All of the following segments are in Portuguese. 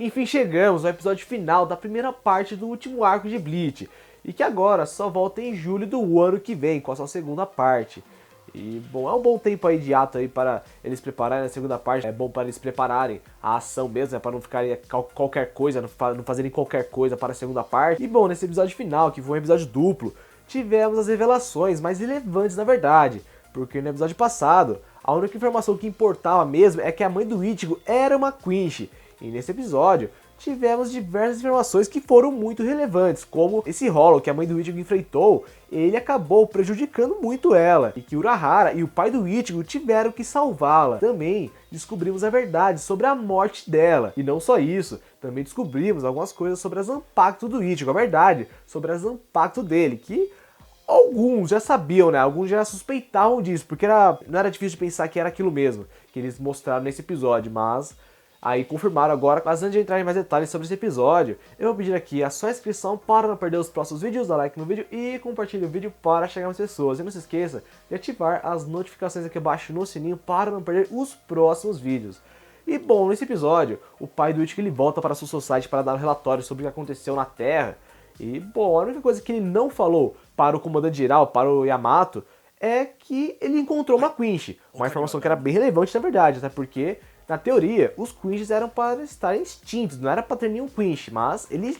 Enfim, chegamos ao episódio final da primeira parte do último arco de Bleach, e que agora só volta em julho do ano que vem, com a sua segunda parte. E, bom, é um bom tempo aí de ato aí para eles prepararem a segunda parte, é bom para eles prepararem a ação mesmo, para não ficarem qualquer coisa, não fazerem qualquer coisa para a segunda parte. E, bom, nesse episódio final, que foi um episódio duplo, tivemos as revelações mais relevantes na verdade, porque no episódio passado, a única informação que importava mesmo é que a mãe do Ichigo era uma Quinch. E nesse episódio, tivemos diversas informações que foram muito relevantes, como esse Hollow que a mãe do Ichigo enfrentou, ele acabou prejudicando muito ela, e que Urahara e o pai do Ichigo tiveram que salvá-la. Também descobrimos a verdade sobre a morte dela, e não só isso, também descobrimos algumas coisas sobre a Zanpakuto do Ichigo, a verdade sobre a Zanpakuto dele, que alguns já sabiam, né? Alguns já suspeitavam disso, porque não era difícil de pensar que era aquilo mesmo que eles mostraram nesse episódio, mas aí confirmaram agora. Mas antes de entrar em mais detalhes sobre esse episódio, eu vou pedir aqui a sua inscrição para não perder os próximos vídeos, dá like no vídeo e compartilhe o vídeo para chegar mais pessoas. E não se esqueça de ativar as notificações aqui abaixo no sininho para não perder os próximos vídeos. E bom, nesse episódio, o pai do Ichigo ele volta para a Soul Society para dar um relatório sobre o que aconteceu na Terra. E bom, a única coisa que ele não falou para o comandante geral, para o Yamato, é que ele encontrou uma Quinch. Uma informação que era bem relevante na verdade, até porque na teoria, os Quinches eram para estarem extintos, não era para ter nenhum Quinch, mas eles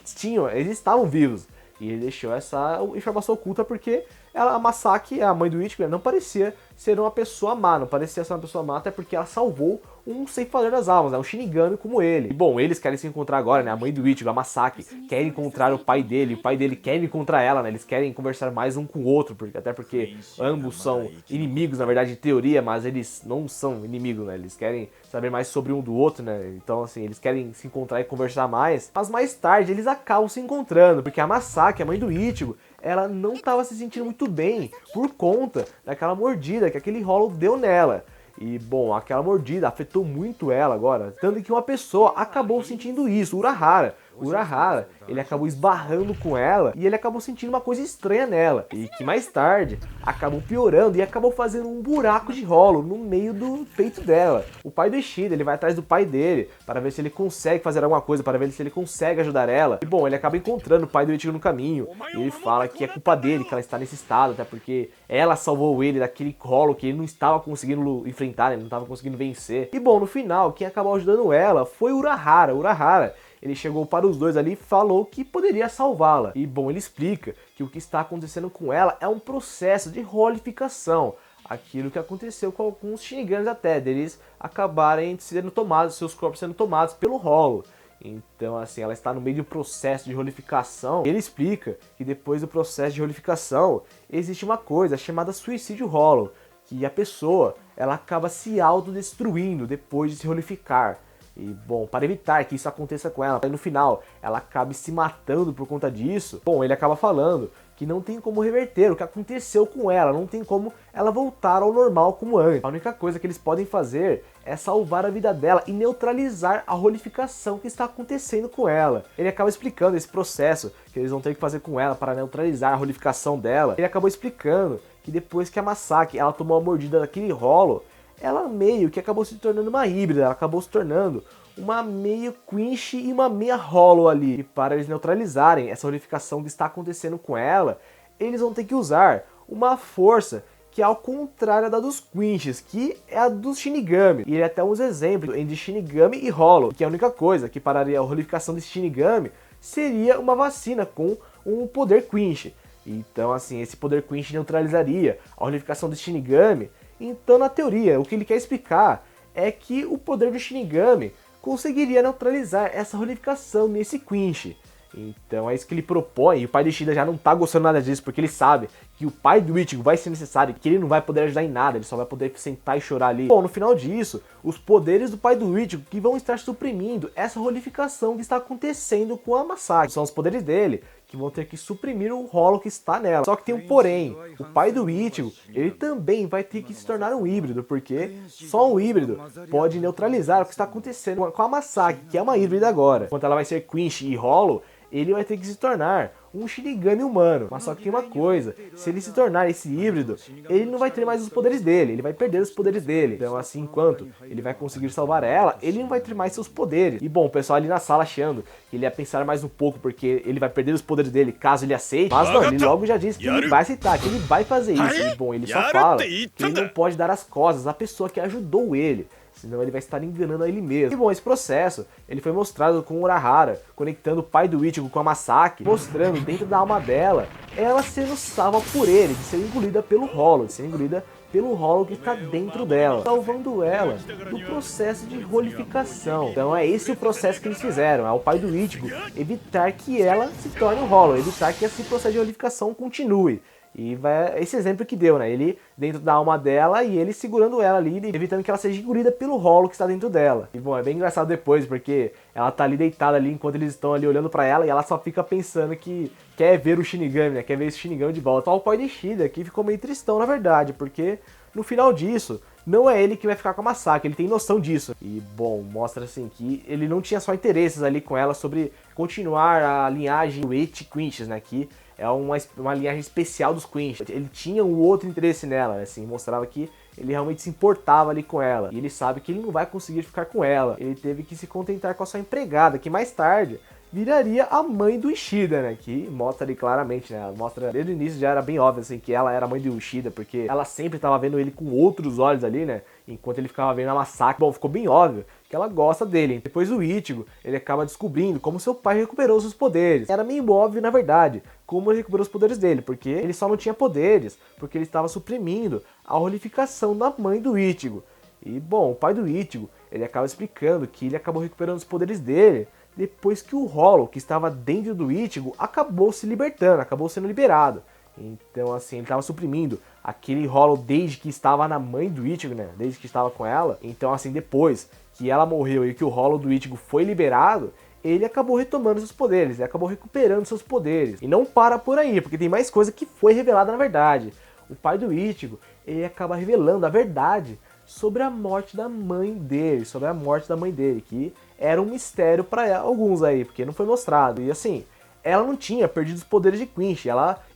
estavam vivos. E ele deixou essa informação oculta porque a Masaki, a mãe do Ichigo, não parecia ser uma pessoa má, não parecia ser uma pessoa má, até porque ela salvou um ceifador das almas, né? Um Shinigami como ele. E bom, eles querem se encontrar agora, né? A mãe do Ichigo, a Masaki, quer encontrar o pai dele quer encontrar ela, né? Eles querem conversar mais um com o outro, até porque ambos são inimigos, na verdade, em teoria, mas eles não são inimigos, né? Eles querem saber mais sobre um do outro, né? Então, assim, eles querem se encontrar e conversar mais. Mas mais tarde, eles acabam se encontrando, porque a Masaki, a mãe do Ichigo, ela não estava se sentindo muito bem por conta daquela mordida que aquele Hollow deu nela. E, bom, aquela mordida afetou muito ela agora, tanto que uma pessoa acabou sentindo isso, Urahara. Urahara, ele acabou esbarrando com ela e ele acabou sentindo uma coisa estranha nela. E que mais tarde acabou piorando e acabou fazendo um buraco de Hollow no meio do peito dela. O pai do Ishida, ele vai atrás do pai dele para ver se ele consegue fazer alguma coisa, para ver se ele consegue ajudar ela. E bom, ele acaba encontrando o pai do Ichigo no caminho. E ele fala que é culpa dele que ela está nesse estado, até porque ela salvou ele daquele Hollow que ele não estava conseguindo enfrentar, ele não estava conseguindo vencer. E bom, no final, quem acabou ajudando ela foi Urahara. Urahara, ele chegou para os dois ali e falou que poderia salvá-la. E bom, ele explica que o que está acontecendo com ela é um processo de rolificação. Aquilo que aconteceu com alguns Shinigamis até, deles acabarem sendo tomados, seus corpos sendo tomados pelo Hollow. Então, assim, ela está no meio de um processo de rolificação. Ele explica que depois do processo de rolificação, existe uma coisa chamada suicídio Hollow, que a pessoa, ela acaba se autodestruindo depois de se rolificar. E, bom, para evitar que isso aconteça com ela, no final ela acabe se matando por conta disso, bom, ele acaba falando que não tem como reverter o que aconteceu com ela, não tem como ela voltar ao normal como antes. A única coisa que eles podem fazer é salvar a vida dela e neutralizar a rolificação que está acontecendo com ela. Ele acaba explicando esse processo que eles vão ter que fazer com ela para neutralizar a rolificação dela. Ele acabou explicando que depois que a Masaki ela tomou a mordida daquele Hollow, ela meio que acabou se tornando uma híbrida, ela acabou se tornando uma meio Quinch e uma meia Hollow ali. E para eles neutralizarem essa rolificação que está acontecendo com ela, eles vão ter que usar uma força que é ao contrário da dos Quinches, que é a dos Shinigami. E ele até usa exemplo entre Shinigami e Hollow, que é a única coisa que pararia a rolificação desse Shinigami seria uma vacina com um poder Quinch. Então, assim, esse poder Quinch neutralizaria a rolificação desse Shinigami. Então, na teoria, o que ele quer explicar é que o poder do Shinigami conseguiria neutralizar essa rolificação nesse Quinch. Então é isso que ele propõe, e o pai do Ishida já não tá gostando nada disso, porque ele sabe que o pai do Ichigo vai ser necessário, que ele não vai poder ajudar em nada, ele só vai poder sentar e chorar ali. Bom, no final disso, os poderes do pai do Ichigo que vão estar suprimindo essa rolificação que está acontecendo com a Masaki. São os poderes dele que vão ter que suprimir o Hollow que está nela. Só que tem um porém, o pai do Ichigo, ele também vai ter que se tornar um híbrido, porque só um híbrido pode neutralizar o que está acontecendo com a Masaki, que é uma híbrida agora. Enquanto ela vai ser Quinch e Hollow, ele vai ter que se tornar um Shinigami humano. Mas só que tem uma coisa, se ele se tornar esse híbrido, ele não vai ter mais os poderes dele, ele vai perder os poderes dele. Então assim, enquanto ele vai conseguir salvar ela, ele não vai ter mais seus poderes. E bom, o pessoal ali na sala achando que ele ia pensar mais um pouco, porque ele vai perder os poderes dele caso ele aceite. Mas não, ele logo já disse que ele vai aceitar, que ele vai fazer isso. E bom, ele só fala que ele não pode dar as costas à pessoa que ajudou ele, senão ele vai estar enganando a ele mesmo. E bom, esse processo, ele foi mostrado com o Urahara, conectando o pai do Ichigo com a Masaki, mostrando dentro da alma dela, ela sendo salva por ele, de ser engolida pelo Hollow, de ser engolida pelo Hollow que está dentro dela, salvando ela do processo de rolificação. Então é esse o processo que eles fizeram, é o pai do Ichigo evitar que ela se torne um Hollow, evitar que esse processo de rolificação continue. E vai esse exemplo que deu, né? Ele dentro da alma dela e ele segurando ela ali, evitando que ela seja engolida pelo Hollow que está dentro dela. E bom, é bem engraçado depois, porque ela tá ali deitada ali enquanto eles estão ali olhando pra ela e ela só fica pensando que quer ver o Shinigami, né? Quer ver esse Shinigami de volta. Só o pai de Ishida aqui ficou meio tristão, na verdade, porque no final disso, não é ele que vai ficar com a Masaki, ele tem noção disso. E bom, mostra assim que ele não tinha só interesses ali com ela sobre continuar a linhagem do Eight Quinches, né? Que é uma linhagem especial dos Quinches. Ele tinha um outro interesse nela, né? Assim, mostrava que ele realmente se importava ali com ela. E ele sabe que ele não vai conseguir ficar com ela. Ele teve que se contentar com a sua empregada, que mais tarde viraria a mãe do Ishida, né? Que mostra ali claramente, né? Mostra desde o início, já era bem óbvio, assim, que ela era a mãe do Ishida, porque ela sempre estava vendo ele com outros olhos ali, né? Enquanto ele ficava vendo a Masaki. Bom, ficou bem óbvio que ela gosta dele. Depois o Ichigo, ele acaba descobrindo como seu pai recuperou seus poderes. Era meio óbvio, na verdade, como ele recuperou os poderes dele, porque ele só não tinha poderes, porque ele estava suprimindo a rolificação da mãe do Ichigo. E bom, o pai do Ichigo, ele acaba explicando que ele acabou recuperando os poderes dele depois que o Hollow, que estava dentro do Ichigo, acabou se libertando, acabou sendo liberado. Então assim, ele estava suprimindo aquele Hollow desde que estava na mãe do Ichigo, né? Desde que estava com ela. Então assim, depois que ela morreu e que o Hollow do Ichigo foi liberado, ele acabou retomando seus poderes, ele acabou recuperando seus poderes. E não para por aí, porque tem mais coisa que foi revelada na verdade. O pai do Ichigo, ele acaba revelando a verdade sobre a morte da mãe dele, que era um mistério para alguns aí, porque não foi mostrado. E assim, ela não tinha perdido os poderes de Quinch,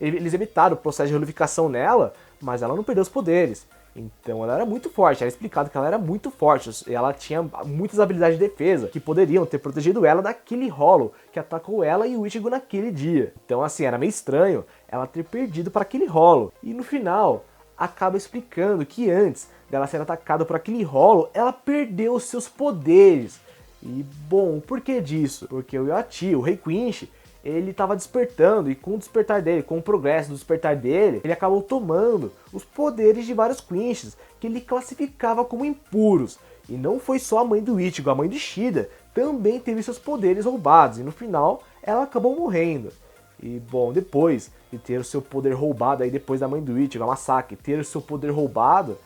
eles evitaram o processo de rolificação nela, mas ela não perdeu os poderes. Então ela era muito forte, era explicado que ela era muito forte, e ela tinha muitas habilidades de defesa que poderiam ter protegido ela daquele Hollow que atacou ela e o Ichigo naquele dia. Então assim, era meio estranho ela ter perdido para aquele Hollow. E no final, acaba explicando que antes dela ser atacada por aquele Hollow, ela perdeu os seus poderes. E bom, por que disso? Porque o Yachi, o Rei Quinch, ele estava despertando, e com o despertar dele, com o progresso do despertar dele, ele acabou tomando os poderes de vários Quinches, que ele classificava como impuros. E não foi só a mãe do Ichigo, a mãe de Ishida também teve seus poderes roubados, e no final ela acabou morrendo. E bom, depois de ter o seu poder roubado, aí depois da mãe do Ichigo, a Masaki, ter o seu poder roubado,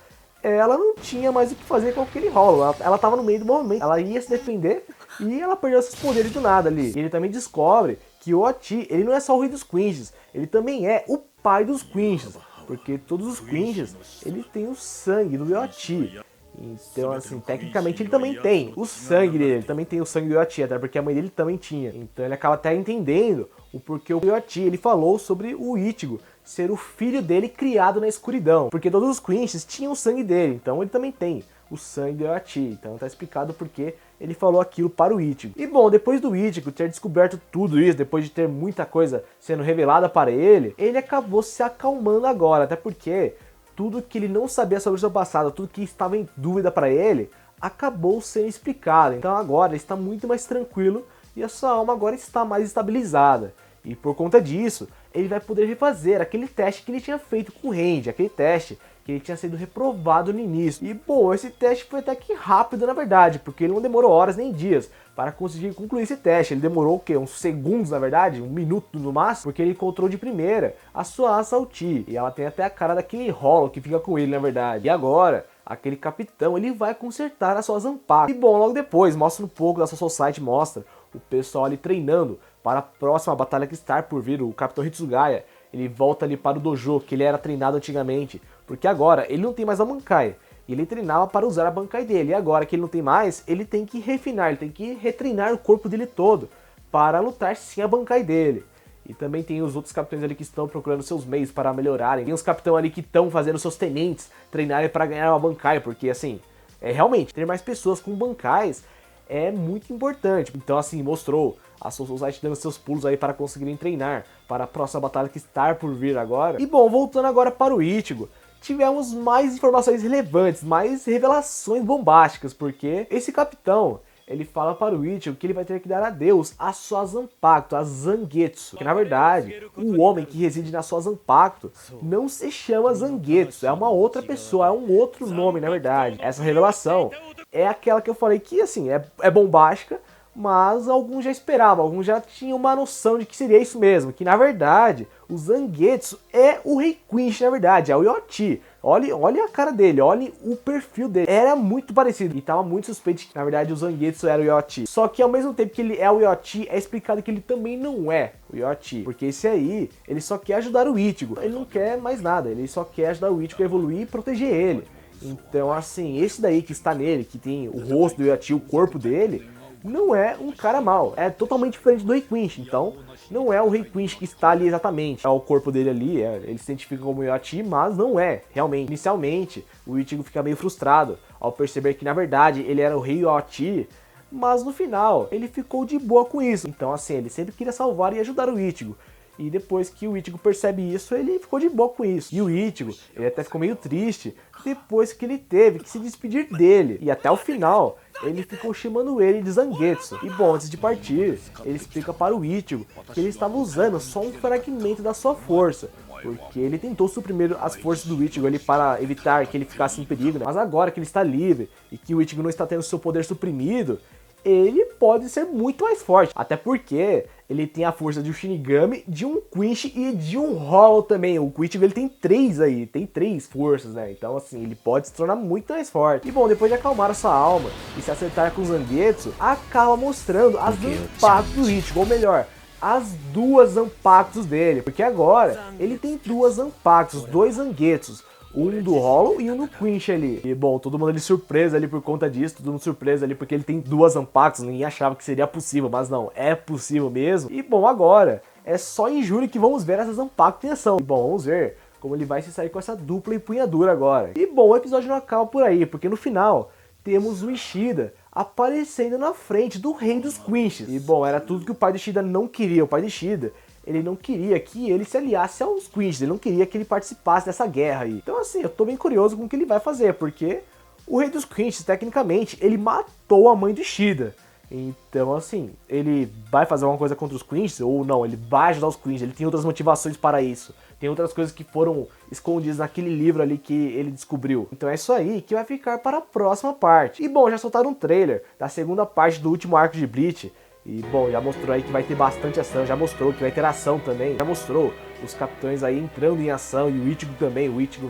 ela não tinha mais o que fazer com aquele Hollow, ela tava no meio do movimento, ela ia se defender e ela perdeu seus poderes do nada ali. E ele também descobre que o Oti, ele não é só o rei dos Quinches, ele também é o pai dos Quinches, porque todos os Quinches, ele tem o sangue do Oti. Então, assim, tecnicamente ele também tem o sangue dele, ele também tem o sangue do Yachi, até porque a mãe dele também tinha. Então ele acaba até entendendo o porquê o Yachi, ele falou sobre o Ichigo ser o filho dele criado na escuridão, porque todos os Quinches tinham o sangue dele, então ele também tem o sangue do Yachi. Então tá explicado porque ele falou aquilo para o Ichigo. E bom, depois do Ichigo ter descoberto tudo isso, depois de ter muita coisa sendo revelada para ele, ele acabou se acalmando agora, até porque tudo que ele não sabia sobre o seu passado, tudo que estava em dúvida para ele, acabou sendo explicado. Então agora ele está muito mais tranquilo e a sua alma agora está mais estabilizada. E por conta disso, ele vai poder refazer aquele teste que ele tinha feito com o Randy, aquele teste que ele tinha sido reprovado no início. E bom, esse teste foi até que rápido na verdade, porque ele não demorou horas nem dias para conseguir concluir esse teste. Ele demorou o quê? Uns segundos na verdade, um minuto no máximo, porque ele encontrou de primeira a sua Asa Uchi. E ela tem até a cara daquele Hollow que fica com ele na verdade. E agora, aquele capitão, ele vai consertar a sua Zanpakuto. E bom, logo depois, mostra um pouco da sua Society, mostra o pessoal ali treinando para a próxima batalha que está por vir, o Capitão Hitsugaya. Ele volta ali para o dojo que ele era treinado antigamente, porque agora ele não tem mais a Bankai. Ele treinava para usar a Bankai dele, e agora que ele não tem mais, ele tem que refinar, ele tem que retreinar o corpo dele todo para lutar sem a Bankai dele. E também tem os outros capitães ali que estão procurando seus meios para melhorarem. Tem os capitães ali que estão fazendo seus tenentes treinarem para ganhar uma Bankai, porque assim, realmente, ter mais pessoas com Bankais é muito importante. Então assim, mostrou a Soul Society dando seus pulos aí para conseguirem treinar para a próxima batalha que está por vir agora. E bom, voltando agora para o Ichigo, tivemos mais informações relevantes, mais revelações bombásticas, porque esse capitão, ele fala para o Ichigo que ele vai ter que dar adeus à sua Zanpakuto, a Zangetsu. Que na verdade, o homem que reside na sua Zanpakuto não se chama Zangetsu, é uma outra pessoa, é um outro nome na verdade. Essa revelação é aquela que eu falei que assim, é bombástica, mas alguns já esperavam, alguns já tinham uma noção de que seria isso mesmo, que na verdade o Zangetsu é o Rei Quinch, na verdade, é o Yoti. Olha a cara dele, olha o perfil dele, era muito parecido e tava muito suspeito que na verdade o Zangetsu era o Yoti. Só que ao mesmo tempo que ele é o Yoti, é explicado que ele também não é o Yoti, porque esse aí, ele só quer ajudar o Ichigo, ele não quer mais nada, ele só quer ajudar o Ichigo a evoluir e proteger ele. Então assim, esse daí que está nele, que tem o rosto do Yoti, o corpo dele, não é um cara mau, é totalmente diferente do Rei Quinch, então não é o Rei Quinch que está ali exatamente, é o corpo dele ali, ele se identifica como Yoti, mas não é, realmente. Inicialmente, o Ichigo fica meio frustrado ao perceber que na verdade ele era o Rei Yoti, mas no final ele ficou de boa com isso, então assim, ele sempre queria salvar e ajudar o Ichigo. E depois que o Ichigo percebe isso, ele ficou de boa com isso. E o Ichigo, ele até ficou meio triste depois que ele teve que se despedir dele. E até o final, ele ficou chamando ele de Zangetsu. E bom, antes de partir, ele explica para o Ichigo que ele estava usando só um fragmento da sua força, porque ele tentou suprimir as forças do Ichigo ali para evitar que ele ficasse em perigo, né? Mas agora que ele está livre e que o Ichigo não está tendo seu poder suprimido, ele pode ser muito mais forte. Até porque ele tem a força de um Shinigami, de um Quinch e de um Hollow também. O Ichigo ele tem 3 aí, tem 3 forças, né? Então assim, ele pode se tornar muito mais forte. E bom, depois de acalmar a sua alma e se acertar com o Zangetsu, acaba mostrando as Zanpakutos do Ichigo, ou melhor, as duas Zanpakutos dele. Porque agora ele tem duas Zanpakutos, 2 Zangetsus. Um do Hollow e um do Quinch ali. E bom, todo mundo ali surpreso ali por conta disso, todo mundo surpreso ali porque ele tem duas Zanpakutos, ninguém achava que seria possível, mas não, é possível mesmo. E bom, agora, é só em julho que vamos ver essas Zanpakutos em ação. E bom, vamos ver como ele vai se sair com essa dupla empunhadura agora. E bom, o episódio não acaba por aí, porque no final temos o Ishida aparecendo na frente do Rei dos Quinches. E bom, era tudo que o pai do Ishida não queria. O pai do Ishida, ele não queria que ele se aliasse aos Quinches, ele não queria que ele participasse dessa guerra aí. Então assim, eu tô bem curioso com o que ele vai fazer, porque o Rei dos Quinches, tecnicamente, ele matou a mãe do Ishida. Então assim, ele vai fazer alguma coisa contra os Quinches ou não, ele vai ajudar os Quinches, ele tem outras motivações para isso. Tem outras coisas que foram escondidas naquele livro ali que ele descobriu. Então é isso aí que vai ficar para a próxima parte. E bom, já soltaram um trailer da segunda parte do último arco de Bleach. E bom, já mostrou aí que vai ter bastante ação, já mostrou que vai ter ação também, já mostrou os capitães aí entrando em ação e o Ichigo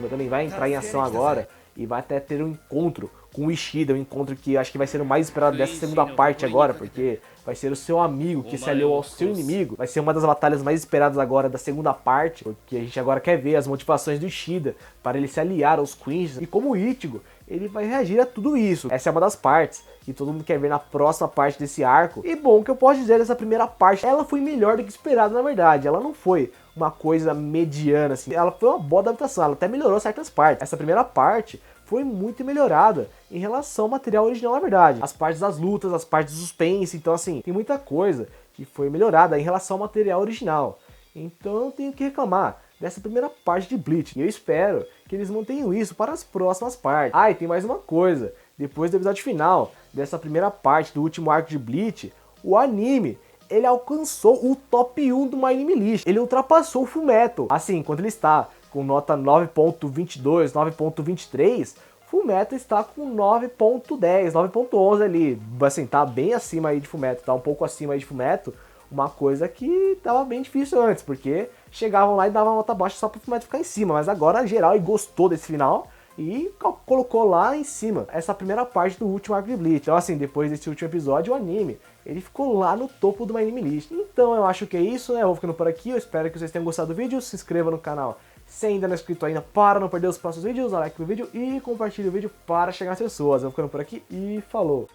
também vai entrar em ação agora e vai até ter um encontro com o Ishida, um encontro que acho que vai ser o mais esperado dessa segunda parte agora, porque vai ser o seu amigo que se aliou ao seu inimigo, vai ser uma das batalhas mais esperadas agora da segunda parte, porque a gente agora quer ver as motivações do Ishida para ele se aliar aos Quinches e como o Ichigo ele vai reagir a tudo isso. Essa é uma das partes que todo mundo quer ver na próxima parte desse arco. E bom, o que eu posso dizer dessa primeira parte, ela foi melhor do que esperado na verdade. Ela não foi uma coisa mediana assim, ela foi uma boa adaptação, ela até melhorou certas partes. Essa primeira parte foi muito melhorada em relação ao material original na verdade. As partes das lutas, as partes do suspense, então assim, tem muita coisa que foi melhorada em relação ao material original. Então eu não tenho que reclamar dessa primeira parte de Bleach. E eu espero que eles mantenham isso para as próximas partes. Ah, e tem mais uma coisa. Depois do episódio final dessa primeira parte do último arco de Bleach, o anime, ele alcançou o top 1 do My Anime List. Ele ultrapassou o Fullmetal. Assim, enquanto ele está com nota 9.22, 9.23, Fullmetal está com 9.10, 9.11 ali. Assim, tá bem acima aí de Fullmetal, tá um pouco acima aí de Fullmetal. Uma coisa que tava bem difícil antes, porque chegavam lá e davam uma nota baixa só pro Fullmetal ficar em cima. Mas agora, geral, ele gostou desse final e colocou lá em cima essa primeira parte do último arco de Bleach. Então assim, depois desse último episódio, o anime, ele ficou lá no topo do My Anime List. Então eu acho que é isso, né? Eu vou ficando por aqui, eu espero que vocês tenham gostado do vídeo. Se inscreva no canal se ainda não é inscrito ainda para não perder os próximos vídeos, dá like no vídeo e compartilhe o vídeo para chegar às pessoas. Eu vou ficando por aqui e falou!